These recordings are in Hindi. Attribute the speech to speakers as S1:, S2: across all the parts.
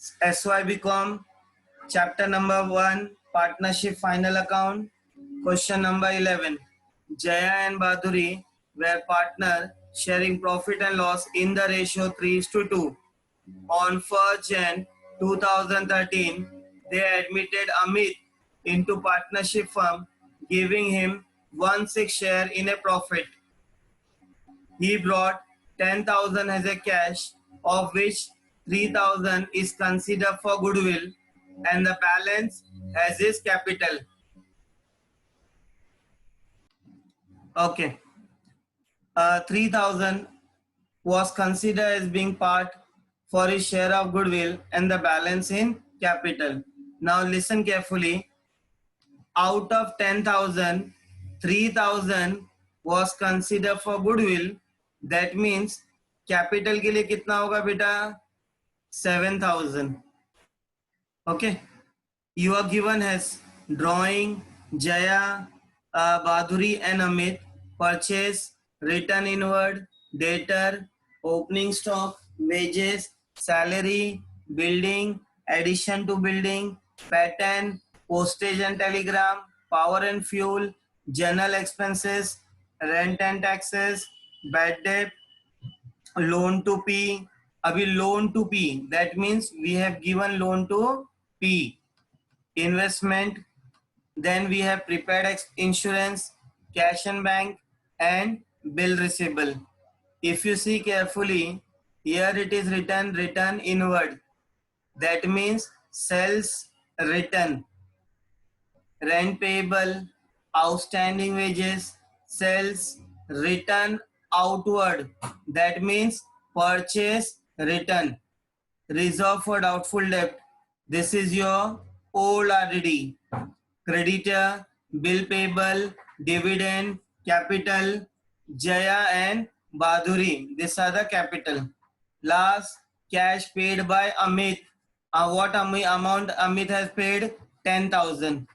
S1: SYBCom, chapter number 1, partnership final account. Question number 11. Jaya and Baduri were partner sharing profit and loss in the ratio 3:2. On 1st Jan 2013, they admitted Amit into partnership firm, giving him 1/6 share in a profit. He brought 10,000 as a cash, of which 3,000 is considered for goodwill and the balance as his capital. Okay. 3,000 was considered as being part for his share of goodwill and the balance in capital. Now listen carefully. Out of 10,000, 3,000 was considered for goodwill. That means capital के लिए कितना होगा बेटा? 7,000. Okay. You are given as drawing Jaya, Baduri and Amit purchase, return inward, debtor, opening stock, wages, salary, building, addition to building, pattern, postage and telegram, power and fuel, general expenses, rent and taxes, bad debt, loan to P. अभी loan to P, that means we have given loan to P. Investment, then we have prepaid insurance, cash and bank, and bill receivable. If you see carefully, here it is written return inward. That means sales return, rent payable, outstanding wages, sales return outward. That means purchase return, reserve for doubtful debt. This is your old RDD. Creditor, bill payable, dividend, capital, Jaya and Baduri. These are the capital. Last, cash paid by Amit. What amount Amit has paid? 10,000.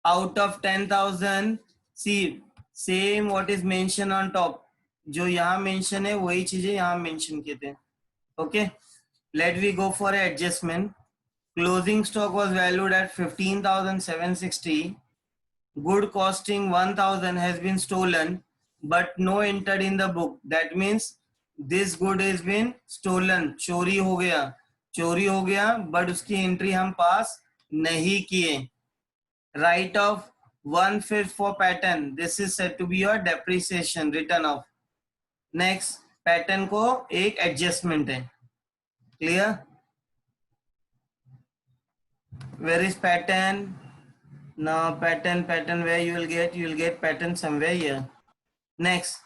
S1: Out of 10,000, see, same what is mentioned on top. जो यहाँ mention है वही चीजें यहाँ mention किए थे. Okay. Let we go for an adjustment. Closing stock was valued at 15,760. Good costing 1,000 has been stolen, but no entered in the book. That means this good has been stolen. चोरी हो गया, but उसकी entry हम pass नहीं किए. Write off 1/5 for pattern. This is said to be your depreciation, written off. Next, pattern को एक adjustment है. Clear? Where is pattern? Now pattern where you will get pattern somewhere here. Next,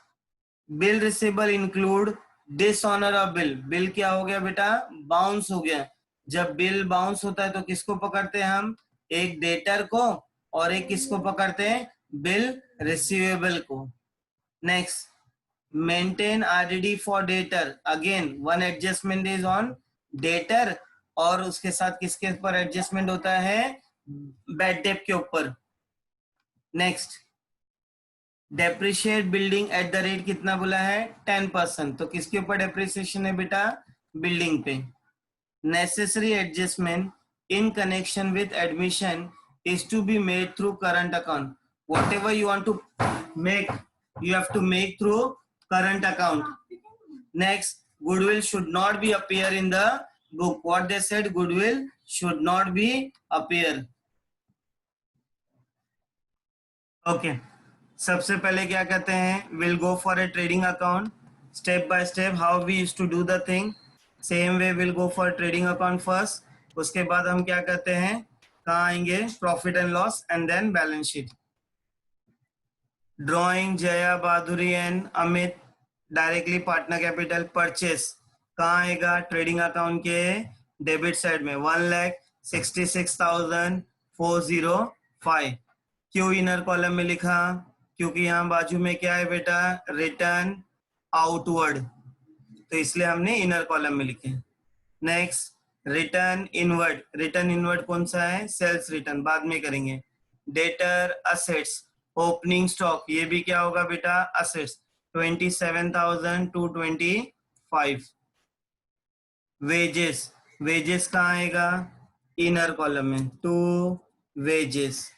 S1: bill receivable include dishonor of bill. Bill क्या हो गया बेटा? बाउंस हो गया. जब बिल बाउंस होता है तो किसको पकड़ते हैं हम? एक डेटर को और एक किसको पकड़ते हैं? बिल रिसीवेबल को. Next, maintain RDD for debtor. Again one adjustment is on debtor और उसके साथ किसके ऊपर एडजस्टमेंट होता है? बैड डेट के ऊपर. Next, depreciate building at the rate कितना बोला है? 10%. तो किसके ऊपर डेप्रिसिएशन है बेटा? बिल्डिंग पे. Necessary adjustment in connection with admission is to be made through current account. Whatever you want to make, you have to make through current account. Next, goodwill should not be appear in the book. What they said, goodwill should not be appear. Okay. सबसे पहले क्या कहते हैं? We'll go for a trading account. Step by step how we used to do the thing. Same way we'll go for trading account first. उसके बाद हम क्या कहते हैं? कहाँ आएंगे? Profit and loss and then balance sheet. Drawing Jaya, Baduri and Amit directly partner capital purchase. कहाँ आएगा? ट्रेडिंग अकाउंट के डेबिट साइड में. 1,66,405. क्यों इनर कॉलम में लिखा? क्योंकि यहाँ बाजू में क्या है बेटा? रिटर्न आउटवर्ड, तो इसलिए हमने इनर कॉलम में लिखे. Next, return inward. Return inward कौन सा है? सेल्स रिटर्न, बाद में करेंगे. Debtor assets. ओपनिंग स्टॉक, ये भी क्या होगा बेटा? असेट्स. 27,225. वेजेस, वेजेस कहाँ आएगा? इनर कॉलम में। टू वेजेस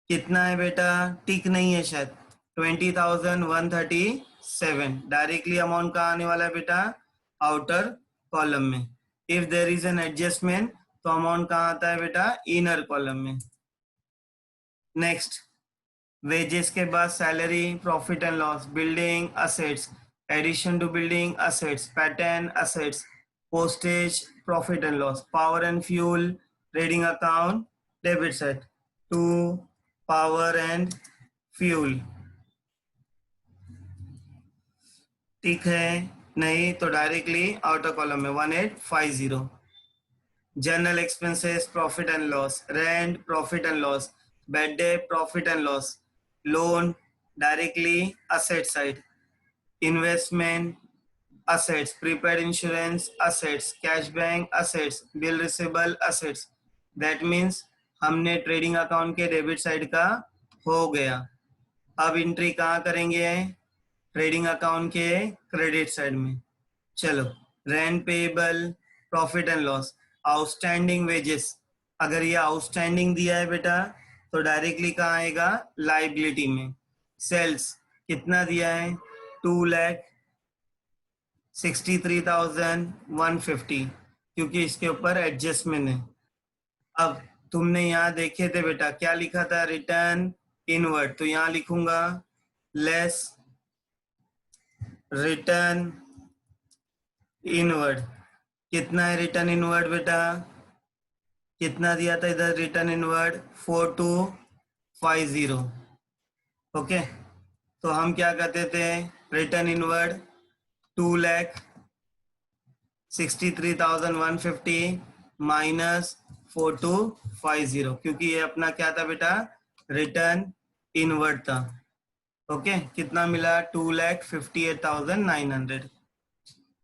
S1: कितना है बेटा? टिक नहीं है शायद। 20,137 डायरेक्टली अमाउंट कहाँ आने वाला है बेटा? आउटर कॉलम में। If there is an adjustment तो अमाउंट कहाँ आता है बेटा? इनर कॉलम में। नेक्स्ट, वेजेस के बाद salary, profit and loss, building assets, addition to building assets, pattern assets, postage, profit and loss, power and fuel, trading account, debit side. To power and fuel, ठीक है? नहीं तो डायरेक्टली आउटर कॉलम में 1850। General expenses, profit and loss, rent, profit and loss, bed day, profit and loss, loan, directly asset side, investment assets, prepaid insurance assets, cash bank assets, bill receivable assets। that means हमने ट्रेडिंग अकाउंट के डेबिट साइड का हो गया। अब एंट्री कहाँ करेंगे? ट्रेडिंग अकाउंट के क्रेडिट साइड में। चलो, rent payable, profit and loss, outstanding wages, अगर ये आउटस्टैंडिंग दिया है बेटा तो डायरेक्टली कहाँ आएगा? लाइबिलिटी में। सेल्स कितना दिया है? 2,63,150, क्योंकि इसके ऊपर एडजस्टमेंट है। अब तुमने यहाँ देखे थे बेटा क्या लिखा था? रिटर्न इनवर्ड, तो यहाँ लिखूंगा लेस रिटर्न इनवर्ड। कितना है रिटर्न इनवर्ड बेटा? कितना दिया था इधर रिटर्न इनवर्ड? 4250। ओके, तो हम क्या करते थे? रिटर्न इनवर्ड 2,63,150 माइनस 4250, क्योंकि ये अपना क्या था बेटा? रिटर्न इनवर्ड था। ओके, कितना मिला? 2,58,900।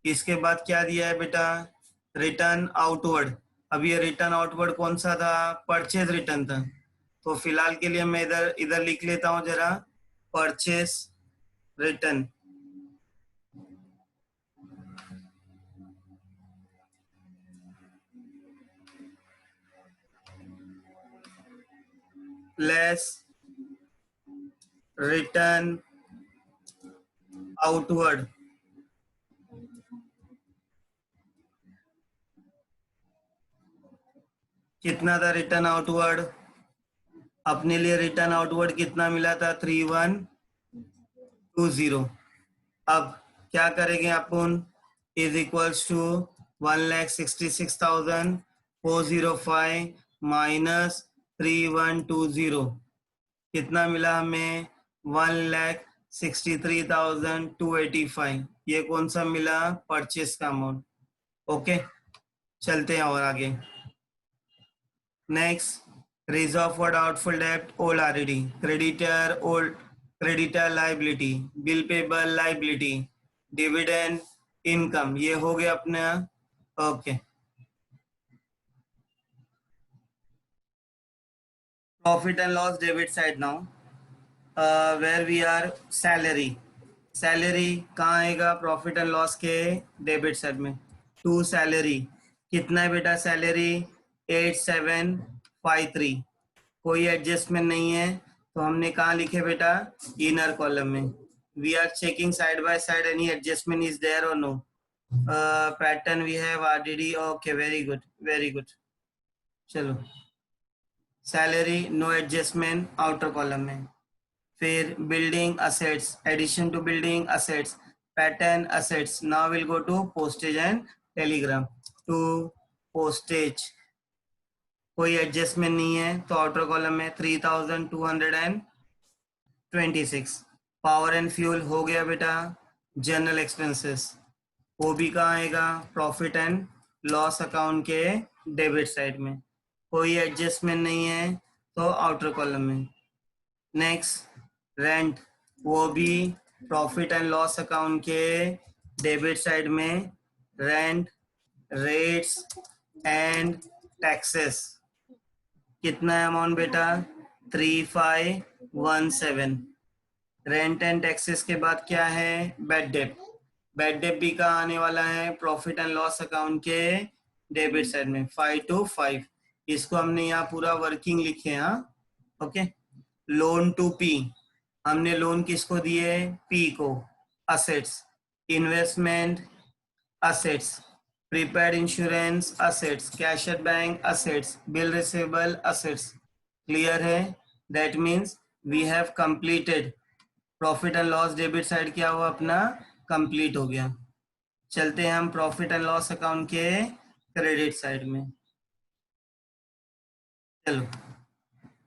S1: इसके बाद क्या दिया है बेटा? Return outward. अब ये रिटर्न आउटवर्ड कौन सा था? परचेज रिटर्न था। तो फिलहाल के लिए मैं इधर इधर लिख लेता हूं जरा, purchase return. Less return outward. कितना था रिटर्न आउटवर्ड? अपने लिए रिटर्न आउटवर्ड कितना मिला था? 3120। अब क्या करेंगे अपन? Is equals to 1,66,405 minus 3120। कितना मिला हमें? 1,63,285। ये कौन सा मिला? परचेस का अमाउंट। ओके, चलते हैं और आगे। नेक्स्ट, रिजर्व फॉर डाउटफुल डेब्ट, old RD, creditor old, creditor liability, bill payable liability, dividend income, ये हो गया अपने। Okay, profit and loss debit side now, where we are salary. Salary कहाँ आएगा? प्रॉफिट एंड लॉस के डेबिट साइड में। टू सैलरी, कितना है बेटा सैलरी? 8753। कोई एडजस्टमेंट नहीं है तो हमने कहाँ लिखे बेटा? इनर कॉलम में। We are checking side by side any adjustment is there और no. Pattern we have RDD. Okay, very good very good. चलो, salary no adjustment outer column में। फिर building assets, addition to building assets, pattern assets. Now will go to postage and telegram. To postage कोई एडजस्टमेंट नहीं है तो आउटर कॉलम में 3,226। पावर एंड फ्यूल हो गया बेटा। जनरल एक्सपेंसेस वो भी कहाँ आएगा? प्रॉफिट एंड लॉस अकाउंट के डेबिट साइड में। कोई एडजस्टमेंट नहीं है तो आउटर कॉलम में। नेक्स्ट, रेंट वो भी प्रॉफिट एंड लॉस अकाउंट के डेबिट साइड में। रेंट, रेट्स एंड टैक्सेस, कितना है अमाउंट बेटा? 3,517। रेंट एंड टैक्सेस के बाद क्या है? Bad debt. बैड डेट भी कहाँ आने वाला है? प्रॉफिट एंड लॉस अकाउंट के डेबिट साइड में 5 to 5, इसको हमने यहाँ पूरा वर्किंग लिखे हाँ. ओके. लोन टू पी, हमने लोन किसको दिए, पी को. Assets, investment assets, prepaid insurance assets, cash at bank assets, bill receivable assets. Clear है? That means we have completed. Profit and loss debit side क्या हुआ अपना, कंप्लीट हो गया. चलते हैं हम प्रॉफिट एंड लॉस अकाउंट के क्रेडिट साइड में. चलो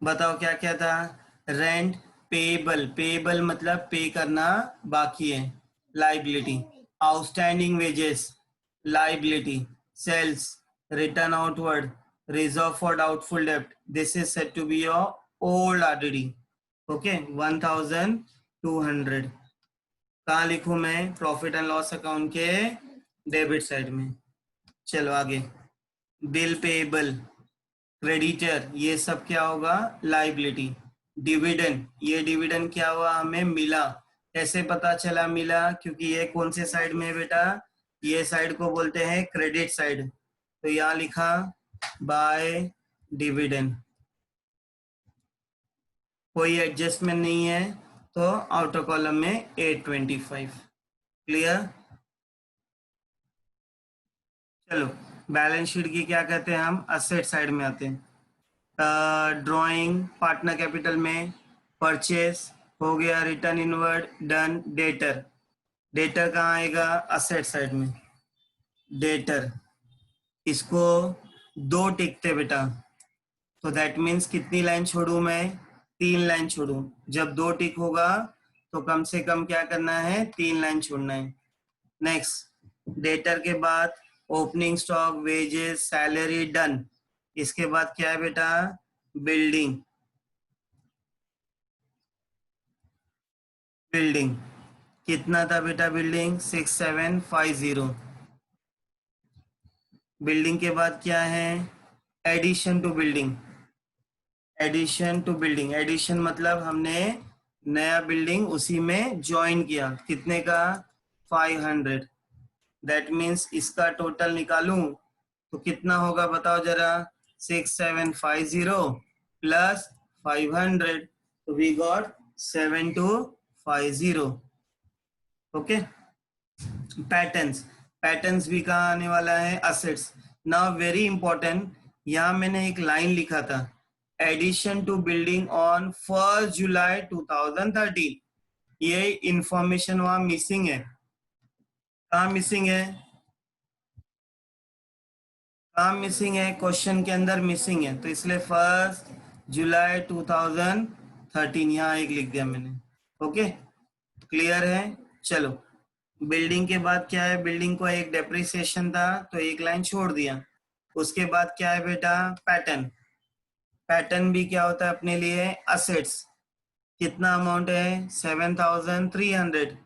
S1: बताओ क्या क्या था. रेंट पेबल, पेबल मतलब पे करना बाकी है, liability. Outstanding wages, liability. Sales, return outward, reserve for doubtful डेब्ट, this is said to be your old RDD. Okay, 1200. कहाँ लिखूं मैं, प्रॉफिट एंड लॉस अकाउंट के डेबिट साइड में. चलो आगे. बिल पेबल, क्रेडिटर, ये सब क्या होगा, लाइबिलिटी. डिविडेंड, ये डिविडेंड क्या हुआ, हमें मिला. कैसे पता चला मिला, क्योंकि ये कौन से साइड में है बेटा, ये साइड को बोलते हैं क्रेडिट साइड. तो यहाँ लिखा बाय डिविडेंड. कोई एडजस्टमेंट नहीं है तो आउटर कॉलम में 825. क्लियर? चलो बैलेंस शीट की क्या कहते हैं हम, असेट साइड में आते हैं. ड्राइंग पार्टनर कैपिटल में परचेस हो गया, return inward done. Debtor, debtor कहाँ आएगा, असेट साइड में. डेटर, इसको दो टिकते बेटा, तो दैट मीन्स कितनी लाइन छोड़ू मैं, 3 लाइन छोड़ू. जब 2 टिक होगा तो कम से कम क्या करना है, 3 लाइन छोड़ना है. नेक्स्ट, डेटर के बाद opening stock, wages, salary done. इसके बाद क्या है बेटा, बिल्डिंग. बिल्डिंग कितना था बेटा, बिल्डिंग 6750. बिल्डिंग के बाद क्या है, addition to building. Addition to building, addition मतलब हमने नया बिल्डिंग उसी में ज्वाइन किया. कितने का, 500. दैट मीन्स इसका टोटल निकालूं तो कितना होगा बताओ जरा, 6750 प्लस 500, तो we got 7250. Okay. Patterns, patterns भी कहाँ आने वाला है, असेट्स. नाउ वेरी इंपॉर्टेंट, यहाँ मैंने एक लाइन लिखा था, एडिशन टू बिल्डिंग ऑन 1 जुलाई 2013. ये इंफॉर्मेशन वहां मिसिंग है. कहाँ मिसिंग है, कहाँ मिसिंग है, क्वेश्चन के अंदर मिसिंग है, तो इसलिए 1 जुलाई 2013 यहाँ एक लिख दिया मैंने. ओके, क्लियर है? चलो बिल्डिंग के बाद क्या है, बिल्डिंग को एक डेप्रिसिएशन था तो एक लाइन छोड़ दिया. उसके बाद क्या है बेटा, पैटर्न. पैटर्न भी क्या होता है अपने लिए, असेट्स. कितना अमाउंट है, 7300.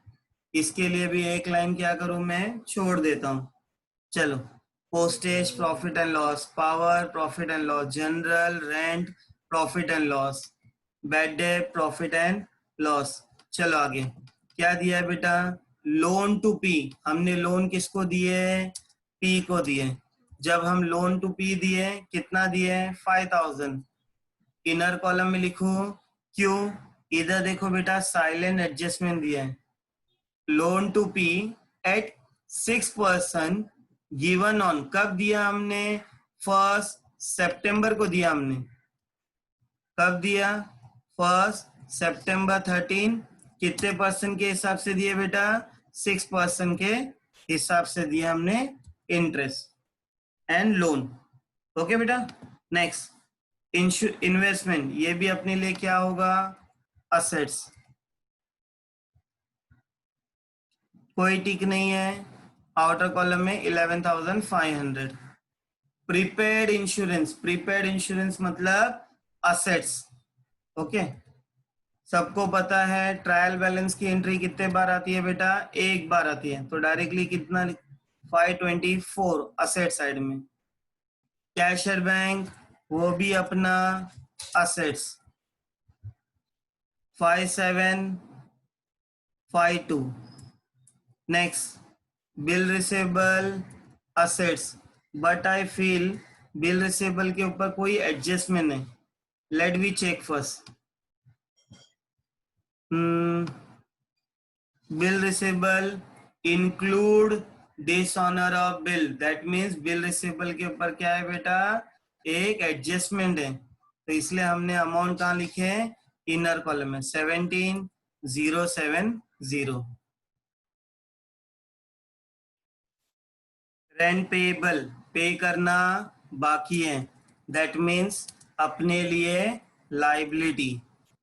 S1: इसके लिए भी एक लाइन क्या करूं मैं, छोड़ देता हूं. चलो, postage profit and loss, power profit and loss, general rent profit and loss, bad debt profit and loss. चलो आगे क्या दिया है बेटा, लोन टू पी. हमने लोन किसको दिए, पी को दिए. जब हम लोन टू पी दिए, कितना दिए, 5000. इनर कॉलम में लिखूं, क्यों, इधर देखो बेटा साइलेंट एडजस्टमेंट दिया है. Loan to P at 6% given on, कब दिया हमने, 1 सितंबर को दिया हमने. कब दिया, 1 सितंबर 13. कितने परसेंट के हिसाब से दिए बेटा, 6% के हिसाब से दिया हमने इंटरेस्ट एंड लोन. ओके बेटा. नेक्स्ट, इन्वेस्टमेंट, ये भी अपने लिए क्या होगा, असेट्स. कोई टिक नहीं है, आउटर कॉलम में 11,500. प्रीपेड इंश्योरेंस, प्रीपेड इंश्योरेंस मतलब असेट्स. ओके, सबको पता है ट्रायल बैलेंस की एंट्री कितने बार आती है बेटा, एक बार आती है, तो डायरेक्टली कितना, 524 असेट साइड में. कैश एट बैंक, वो भी अपना assets, 5752. Next, bill receivable assets, but I feel bill receivable के ऊपर कोई एडजस्टमेंट नहीं. Let we check first. Bill receivable include dishonour of bill. That means bill receivable के ऊपर क्या है बेटा, एक एडजस्टमेंट है. तो इसलिए हमने अमाउंट कहाँ लिखे, इनर कॉलम में 17070. रेंट पेएबल, पे करना बाकी है. दैट मीन्स अपने लिए लाइबिलिटी.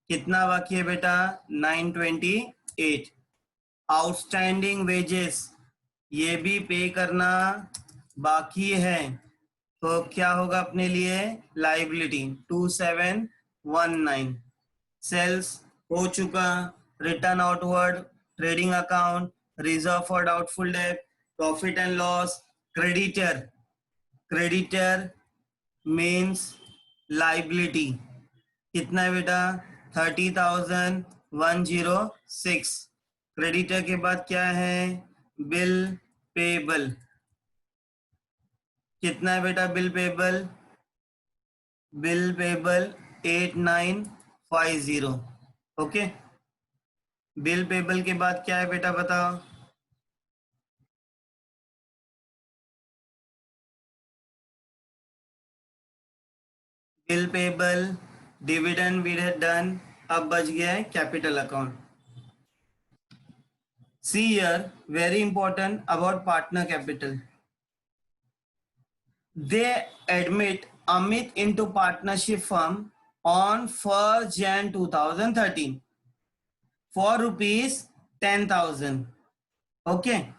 S1: कितना बाकी है बेटा, 928. आउटस्टैंडिंग वेजेस, ये भी पे करना बाकी है. तो क्या होगा अपने लिए लाइबिलिटी 2719. सेल्स हो चुका. Return outward, trading account, reserve for doubtful debt, profit and loss, creditor. Creditor means liability. कितना है बेटा, 30,106. क्रेडिटर के बाद क्या है, बिल पेबल. कितना है बेटा bill payable, bill payable 8950. Okay. Bill payable के बाद क्या है बेटा बताओ, bill payable, dividend we had done. अब बच गया है capital account. See here, very important about partner capital. They admit Amit into partnership firm on 1st Jan 2013 for rupees 10,000. Okay,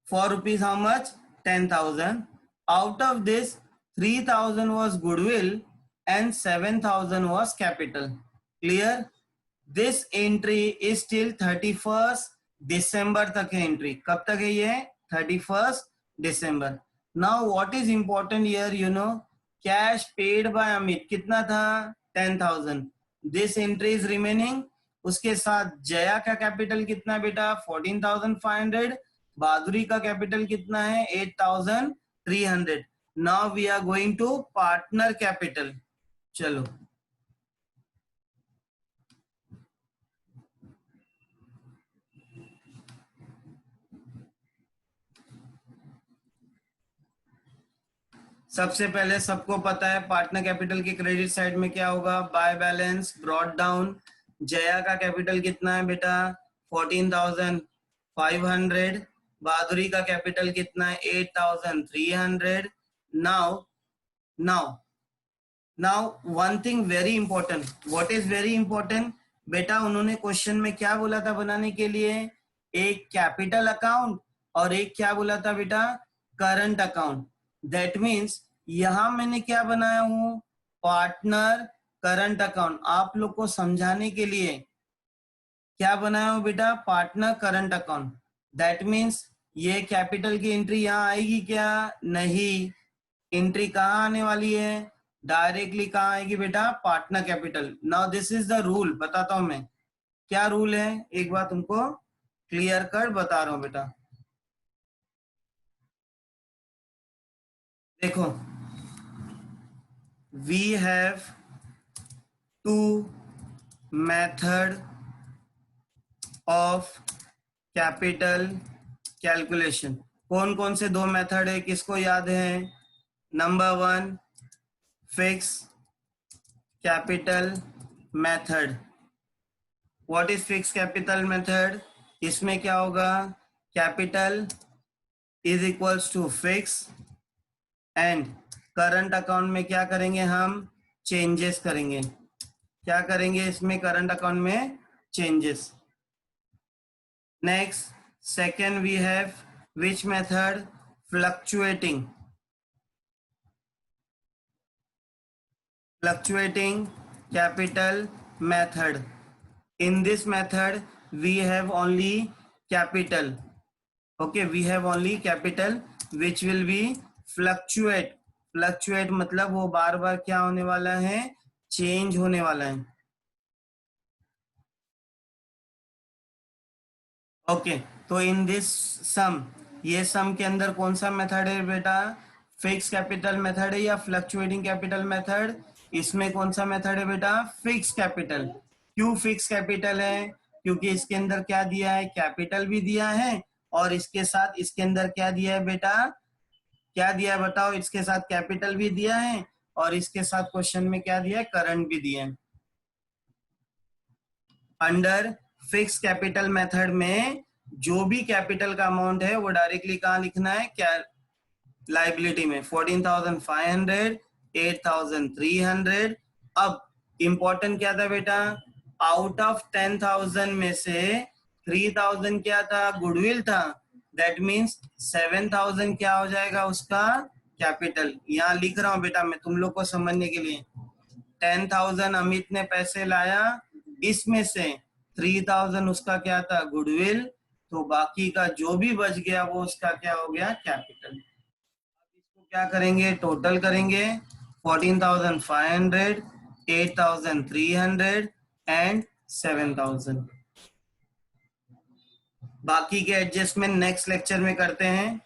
S1: for rupees how much, 10,000. Out of this 3,000 was goodwill and 7,000 was capital. Clear? This entry is till 31st December तक है. एंट्री कब तक है ये, 31st December. Now what is important here, you know, cash paid by Amit कितना था, 10,000. This entry is remaining. उसके साथ जया का कैपिटल कितना बेटा, 14,500. बहादुरी का कैपिटल कितना है, 8,300. Now we are going to partner capital. चलो सबसे पहले सबको पता है पार्टनर कैपिटल के क्रेडिट साइड में क्या होगा, by balance brought down. Jaya का कैपिटल कितना है बेटा, 14,500. बहादुरी का कैपिटल कितना है, 8,300. Now now now one thing very important. What is very important बेटा, उन्होंने क्वेश्चन में क्या बोला था बनाने के लिए, एक कैपिटल अकाउंट और एक क्या बोला था बेटा, करंट अकाउंट. दैट मीन्स यहां मैंने क्या बनाया हूं, पार्टनर करंट अकाउंट. आप लोग को समझाने के लिए क्या बनाया हूं बेटा, partner current account. That means ये कैपिटल की एंट्री यहां आएगी क्या, नहीं. एंट्री कहाँ आने वाली है, डायरेक्टली कहाँ आएगी बेटा, partner capital. Now this is the rule, बताता हूं मैं क्या रूल है, एक बार तुमको क्लियर कट बता रहा हूं बेटा. देखो, we have two method of capital calculation. कौन कौन से दो मेथड है, किसको याद है. Number 1 fix capital method. What is fix capital method, इसमें क्या होगा, capital is equals to fix and current account में क्या करेंगे हम, चेंजेस करेंगे. क्या करेंगे इसमें, करंट अकाउंट में changes. Next, second we have which method, fluctuating. Fluctuating capital method. In this method we have only capital. Okay, we have only capital which will be fluctuate. Fluctuate मतलब वो बार बार क्या होने वाला है, चेंज होने वाला है. ओके, तो इन दिस सम, ये सम के अंदर कौन सा मेथड है बेटा, फिक्स कैपिटल मेथड है या फ्लक्चुएटिंग कैपिटल मेथड? इसमें कौन सा मेथड है बेटा? Fix capital. क्यों फिक्स कैपिटल है? क्योंकि इसके अंदर क्या दिया है? कैपिटल भी दिया है और इसके साथ इसके अंदर क्या दिया है बेटा? क्या दिया है बताओ? इसके साथ कैपिटल भी दिया है और इसके साथ क्वेश्चन में क्या दिया है? करंट भी दिया है। अंडर फिक्स कैपिटल मेथड में जो भी कैपिटल का अमाउंट है वो डायरेक्टली कहाँ लिखना है? क्या लाइबिलिटी में। 14,500, 8,300। अब इंपॉर्टेंट क्या था बेटा? आउट ऑफ 10,000 में से 3,000 क्या था? गुडविल था। दैट मीन्स 7,000 क्या हो जाएगा उसका? कैपिटल। यहाँ लिख रहा हूं बेटा मैं तुम लोग को समझने के लिए। 10,000 अमित ने पैसे लाया, इसमें से 3,000 उसका क्या था? गुडविल। तो बाकी का जो भी बच गया वो उसका क्या हो गया? कैपिटल। इसको क्या करेंगे? टोटल करेंगे। 14,500, 8,300 एंड 7,000। बाकी के एडजस्टमेंट नेक्स्ट लेक्चर में करते हैं।